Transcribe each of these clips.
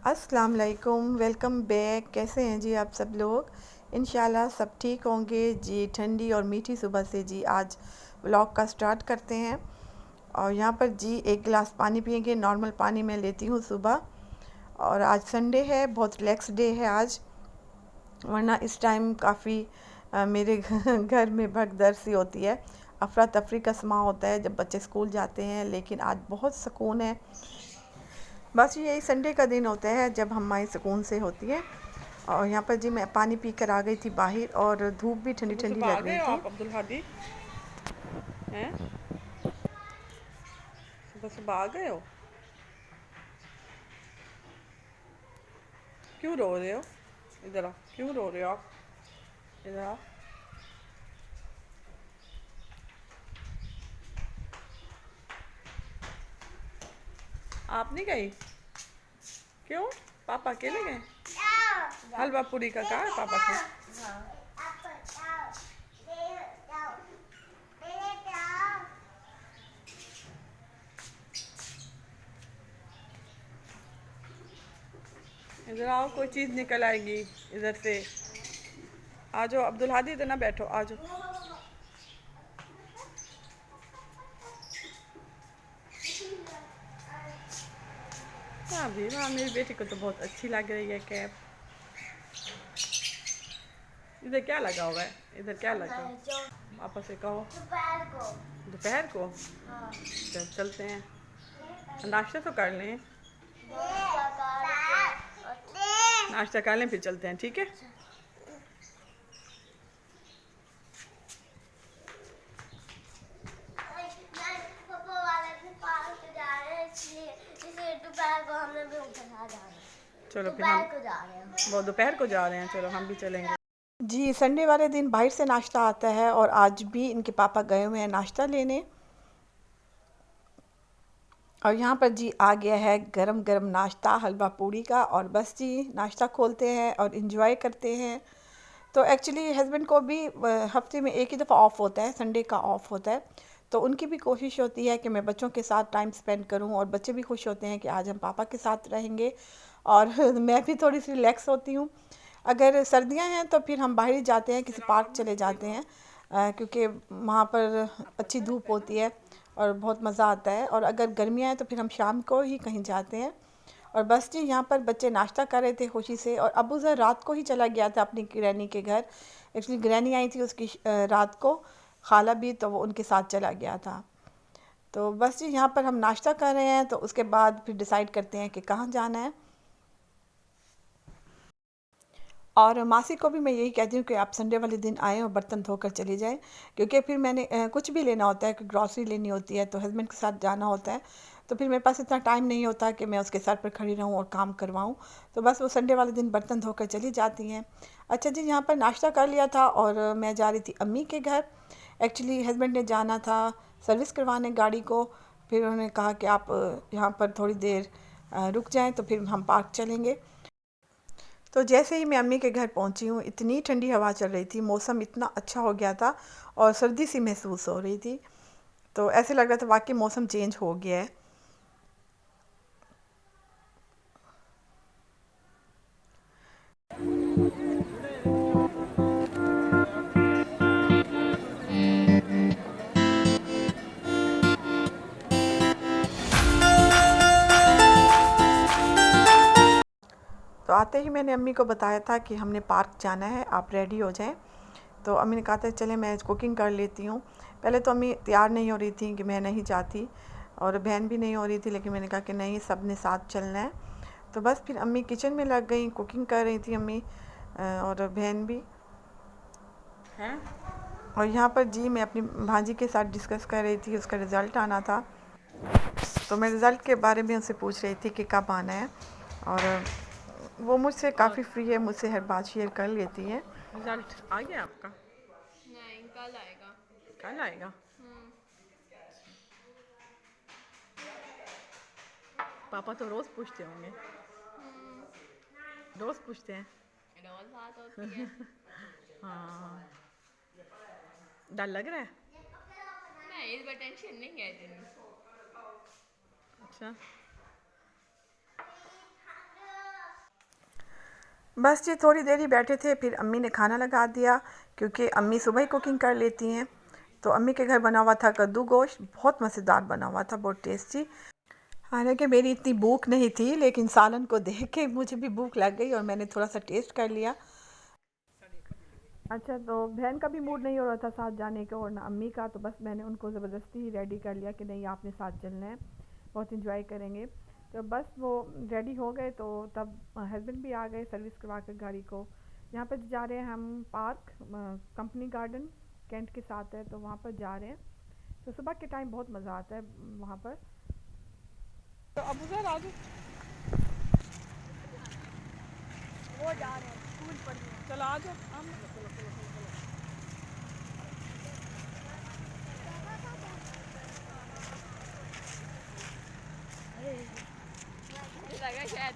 अस्सलाम वालेकुम, welcome back. कैसे हैं जी आप सब लोग? इंशाल्लाह सब ठीक होंगे जी। ठंडी और मीठी सुबह से जी आज व्लॉग का स्टार्ट करते हैं। और यहाँ पर जी एक गिलास पानी पियेंगे। नॉर्मल पानी मैं लेती हूँ सुबह। और आज संडे है, बहुत रिलैक्स डे है आज, वरना इस टाइम काफ़ी मेरे घर में भगदड़ सी होती है, अफरा तफरी का समा होता है जब बच्चे स्कूल जाते हैं। लेकिन आज बहुत सुकून है। बस यही संडे का दिन होता है जब हमारी सुकून से होती है। और यहाँ पर जी मैं पानी पी कर आ गई थी बाहर, और धूप भी ठंडी सुबह ठंडी सुबह आ लग गए रही हो थी। आप अब्दुल हादी हैं? सुबह सुबह आ गए हो? क्यों रो रहे हो? इधर आओ। क्यों रो रहे हो आप? इधर आओ। आप नहीं गई? क्यों? पापा अकेले गए? हलवा पूरी का कहा है पापा को? इधर आओ, कोई चीज़ निकल आएगी इधर से। आ जाओ अब्दुल हादी, इधर ना बैठो, आ जाओ। हाँ भी, हाँ मेरी बेटी को तो बहुत अच्छी लग रही है कैप। इधर क्या लगा हुआ है? इधर क्या लगा हुआ है? पापा से कहो। दोपहर को चलते हैं। नाश्ता तो कर लें। नाश्ता कर लें फिर चलते हैं, ठीक है? चलो फिर हम वो दोपहर को जा रहे हैं, चलो हम भी चलेंगे। जी संडे वाले दिन बाहर से नाश्ता आता है, और आज भी इनके पापा गए हुए हैं नाश्ता लेने। और यहाँ पर जी आ गया है गरम गरम नाश्ता हलवा पूड़ी का। और बस जी नाश्ता खोलते हैं और इन्जॉय करते हैं। तो एक्चुअली हस्बैंड को भी हफ्ते में एक ही दफ़ा ऑफ़ होता है, संडे का ऑफ़ होता है। तो उनकी भी कोशिश होती है कि मैं बच्चों के साथ टाइम स्पेंड करूं, और बच्चे भी खुश होते हैं कि आज हम पापा के साथ रहेंगे। और मैं भी थोड़ी सी रिलैक्स होती हूं। अगर सर्दियां हैं तो फिर हम बाहर ही जाते हैं, किसी पार्क चले जाते हैं, क्योंकि वहाँ पर अच्छी धूप होती है और बहुत मज़ा आता है। और अगर गर्मियाँ हैं तो फिर हम शाम को ही कहीं जाते हैं। और बस जी यहाँ पर बच्चे नाश्ता कर रहे थे खुशी से। और अबू ज़र रात को ही चला गया था अपनी ग्रैनी के घर। एक्चुअली ग्रैनी आई थी उसकी रात को, खाला भी, तो वो उनके साथ चला गया था। तो बस जी यहाँ पर हम नाश्ता कर रहे हैं, तो उसके बाद फिर डिसाइड करते हैं कि कहाँ जाना है। और मासी को भी मैं यही कहती हूँ कि आप संडे वाले दिन आएँ और बर्तन धोकर चले जाएँ, क्योंकि फिर मैंने कुछ भी लेना होता है, कि ग्रॉसरी लेनी होती है तो हस्बैंड के साथ जाना होता है। तो फिर मेरे पास इतना टाइम नहीं होता कि मैं उसके सर पर खड़ी रहूँ और काम करवाऊँ। तो बस वो संडे वाले दिन बर्तन धोकर चली जाती हैं। अच्छा जी, यहाँ पर नाश्ता कर लिया था और मैं जा रही थी अम्मी के घर। एक्चुअली हस्बैंड ने जाना था सर्विस करवाने गाड़ी को। फिर उन्होंने कहा कि आप यहाँ पर थोड़ी देर रुक जाएँ, तो फिर हम पार्क चलेंगे। तो जैसे ही मैं अम्मी के घर पहुंची हूँ, इतनी ठंडी हवा चल रही थी, मौसम इतना अच्छा हो गया था, और सर्दी सी महसूस हो रही थी। तो ऐसे लग रहा था वाकई मौसम चेंज हो गया है। तो आते ही मैंने अम्मी को बताया था कि हमने पार्क जाना है, आप रेडी हो जाएं। तो अम्मी ने कहा था चले मैं कुकिंग कर लेती हूँ। पहले तो अम्मी तैयार नहीं हो रही थी कि मैं नहीं जाती, और बहन भी नहीं हो रही थी, लेकिन मैंने कहा कि नहीं, सब ने साथ चलना है। तो बस फिर अम्मी किचन में लग गई, कुकिंग कर रही थी अम्मी, और बहन भी। हैं? और यहाँ पर जी मैं अपनी भांजी के साथ डिस्कस कर रही थी, उसका रिज़ल्ट आना था। तो मैं रिज़ल्ट के बारे में उनसे पूछ रही थी कि कब आना है। और वो मुझसे काफ़ी फ्री है, मुझसे हर बात शेयर कर लेती है। रिजल्ट आ गया आपका? नहीं, कल आएगा। कल आएगा? पापा तो रोज़ पूछते होंगे। रोज़ पूछते हैं। रोज बात होती है। हाँ। डर लग रहा है? नहीं, इस बार टेंशन नहीं है इतनी। अच्छा। बस जी थोड़ी देर ही बैठे थे, फिर अम्मी ने खाना लगा दिया क्योंकि अम्मी सुबह ही कुकिंग कर लेती हैं। तो अम्मी के घर बना हुआ था कद्दू गोश्त, बहुत मज़ेदार बना हुआ था, बहुत टेस्टी। हालांकि मेरी इतनी भूख नहीं थी, लेकिन सालन को देख के मुझे भी भूख लग गई और मैंने थोड़ा सा टेस्ट कर लिया। अच्छा, तो बहन का भी मूड नहीं हो रहा था साथ जाने का और ना अम्मी का, तो बस मैंने उनको ज़बरदस्ती ही रेडी कर लिया कि नहीं आपने साथ चलना है, बहुत इंजॉय करेंगे। तो बस वो रेडी हो गए, तो तब हस्बैंड भी आ गए सर्विस करवा कर गाड़ी को। यहाँ पर जा रहे हैं हम पार्क, कंपनी गार्डन कैंट के साथ है, तो वहाँ पर जा रहे हैं। तो सुबह के टाइम बहुत मज़ा आता है वहाँ पर। तो अब उधर आ जाओ, वो जा रहे हैं स्कूल पढ़ने, चलो आ जाओ। हम लगा शायद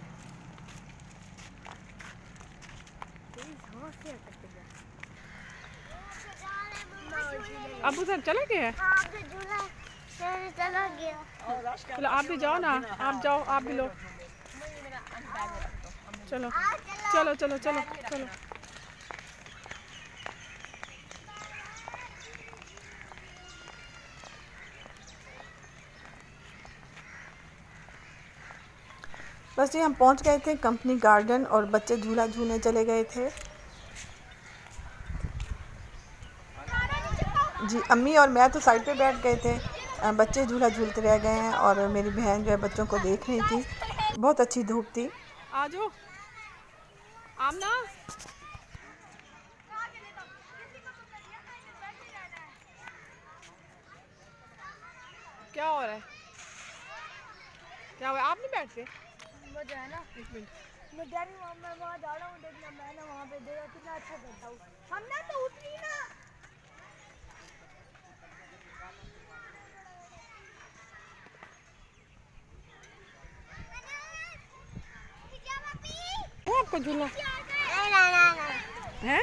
अब उधर चले गए। चला गया। चलो आप भी जाओ ना, आप जाओ, आप भी लो। चलो चलो चलो चलो चलो। बस जी हम पहुंच गए थे कंपनी गार्डन और बच्चे झूला झूलने चले गए थे। जी अम्मी और मैं तो साइड पे बैठ गए थे, बच्चे झूला झूलते रह गए हैं और मेरी बहन जो है बच्चों को देख रही थी। बहुत अच्छी धूप थी। आ जाओ आमना। क्या हो रहा है, क्या हुआ, आप नहीं बैठते? वो जो है ना, एक मिनट। मैं डैडी मैं वहाँ जा रहा हूँ देखना, मैं ना वहाँ पे देखा कितना अच्छा करता हूँ। हमने तो उतरी ना। वो आपका झूला है,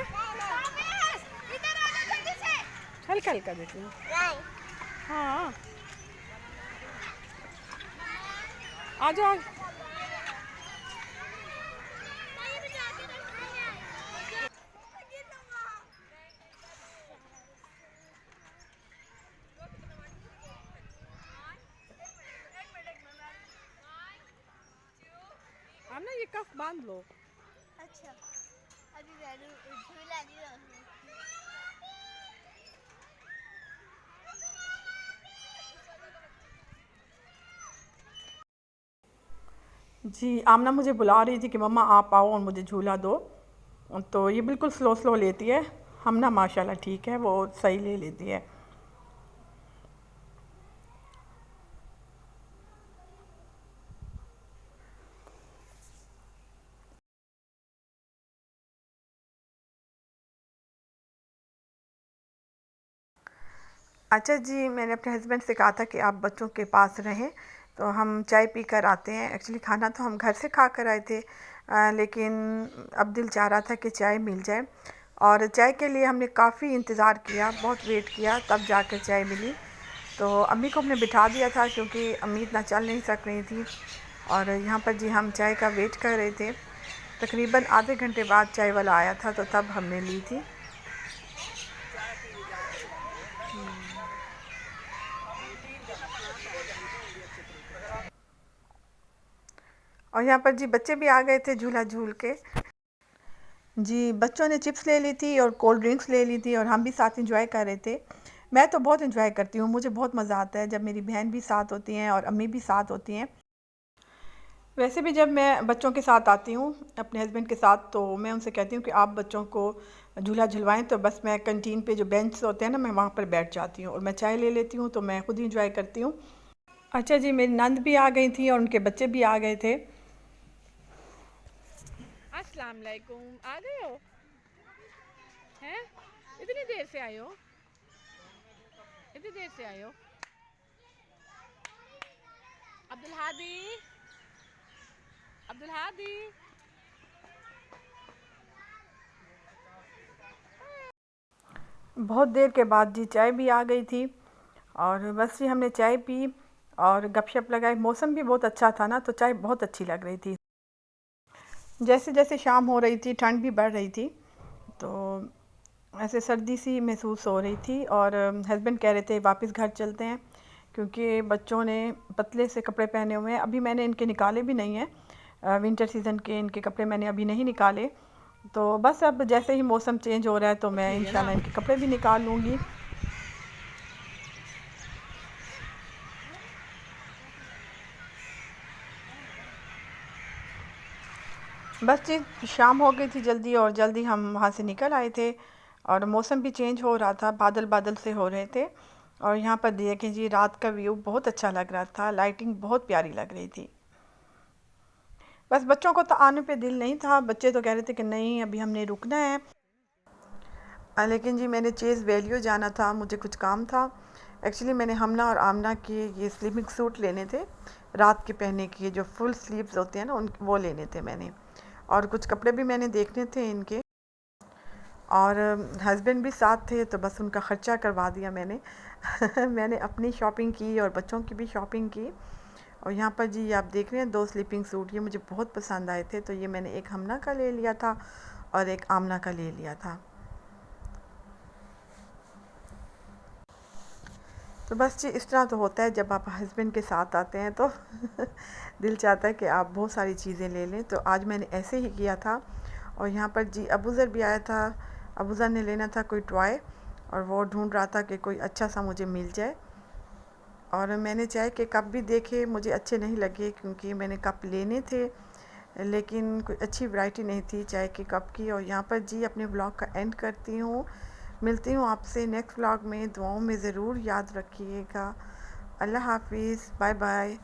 हल्का हल्का देखिए। हाँ आ जाओ। हम ना ये कफ बांध लो। अच्छा अभी झूला नहीं रहा। जी आमना मुझे बुला रही थी कि मम्मा आप आओ और मुझे झूला दो, तो ये बिल्कुल स्लो स्लो लेती है। हम ना माशाल्लाह ठीक है, वो सही ले लेती है। अच्छा जी, मैंने अपने हस्बैंड से कहा था कि आप बच्चों के पास रहें, तो हम चाय पी कर आते हैं। एक्चुअली खाना तो हम घर से खा कर आए थे, लेकिन अब दिल चाह रहा था कि चाय मिल जाए और चाय के लिए हमने काफ़ी इंतज़ार किया, बहुत वेट किया, तब जाकर चाय मिली। तो अम्मी को हमने बिठा दिया था क्योंकि अम्मी इतना चल नहीं सक रही थी और यहाँ पर जी हम चाय का वेट कर रहे थे। तकरीबन आधे घंटे बाद चाय वाला आया था, तो तब हमने ली थी। और यहाँ पर जी बच्चे भी आ गए थे झूला झूल के। जी बच्चों ने चिप्स ले ली थी और कोल्ड ड्रिंक्स ले ली थी और हम भी साथ एंजॉय कर रहे थे। मैं तो बहुत एंजॉय करती हूँ, मुझे बहुत मज़ा आता है जब मेरी बहन भी साथ होती हैं और अम्मी भी साथ होती हैं। वैसे भी जब मैं बच्चों के साथ आती हूँ अपने हस्बैंड के साथ, तो मैं उनसे कहती हूँ कि आप बच्चों को झूला झुलवाएं, तो बस मैं कैंटीन पे जो बेंच होते हैं ना, मैं वहाँ पर बैठ जाती हूँ और मैं चाय ले लेती हूँ, तो मैं खुद ही एंजॉय करती हूँ। अच्छा जी, मेरी नंद भी आ गई थी और उनके बच्चे भी आ गए थे। अस्सलाम वालेकुम, आ गए हो हैं? इतनी देर से आए हो, इतनी देर से आए हो? अब्दुल हादी, अब्दुल हादी। बहुत देर के बाद जी चाय भी आ गई थी और बस जी हमने चाय पी और गपशप लगाई। मौसम भी बहुत अच्छा था ना, तो चाय बहुत अच्छी लग रही थी। जैसे जैसे शाम हो रही थी ठंड भी बढ़ रही थी, तो ऐसे सर्दी सी महसूस हो रही थी और हस्बैंड कह रहे थे वापस घर चलते हैं, क्योंकि बच्चों ने पतले से कपड़े पहने हुए हैं। अभी मैंने इनके निकाले भी नहीं हैं, विंटर सीज़न के इनके कपड़े मैंने अभी नहीं निकाले। तो बस अब जैसे ही मौसम चेंज हो रहा है तो मैं इंशाल्लाह इनके कपड़े भी निकाल लूँगी। बस जी शाम हो गई थी जल्दी, और जल्दी हम वहाँ से निकल आए थे और मौसम भी चेंज हो रहा था, बादल बादल से हो रहे थे। और यहाँ पर देखें जी रात का व्यू बहुत अच्छा लग रहा था, लाइटिंग बहुत प्यारी लग रही थी। बस बच्चों को तो आने पे दिल नहीं था, बच्चे तो कह रहे थे कि नहीं अभी हमने रुकना है। लेकिन जी मैंने चेज़ वैल्यू जाना था, मुझे कुछ काम था। एक्चुअली मैंने हमना और आमना के ये स्लीपिंग सूट लेने थे, रात के पहनने के, जो फुल स्लीव्स होते हैं ना उन वो लेने थे मैंने, और कुछ कपड़े भी मैंने देखने थे इनके, और हस्बैंड भी साथ थे तो बस उनका ख़र्चा करवा दिया मैंने। मैंने अपनी शॉपिंग की और बच्चों की भी शॉपिंग की। और यहाँ पर जी आप देख रहे हैं 2 स्लीपिंग सूट, ये मुझे बहुत पसंद आए थे, तो ये मैंने एक हमना का ले लिया था और एक आमना का ले लिया था। तो बस जी इस तरह तो होता है जब आप हस्बैंड के साथ आते हैं तो दिल चाहता है कि आप बहुत सारी चीज़ें ले लें। तो आज मैंने ऐसे ही किया था। और यहाँ पर जी अबूज़र भी आया था, अबूज़र ने लेना था कोई टॉय, और वो ढूंढ रहा था कि कोई अच्छा सा मुझे मिल जाए। और मैंने चाय के कप भी देखे, मुझे अच्छे नहीं लगे क्योंकि मैंने कप लेने थे लेकिन कोई अच्छी वैरायटी नहीं थी चाय के कप की। और यहाँ पर जी अपने व्लॉग का एंड करती हूँ, मिलती हूँ आपसे नेक्स्ट व्लॉग में। दुआओं में ज़रूर याद रखिएगा। अल्लाह हाफिज़, बाय बाय।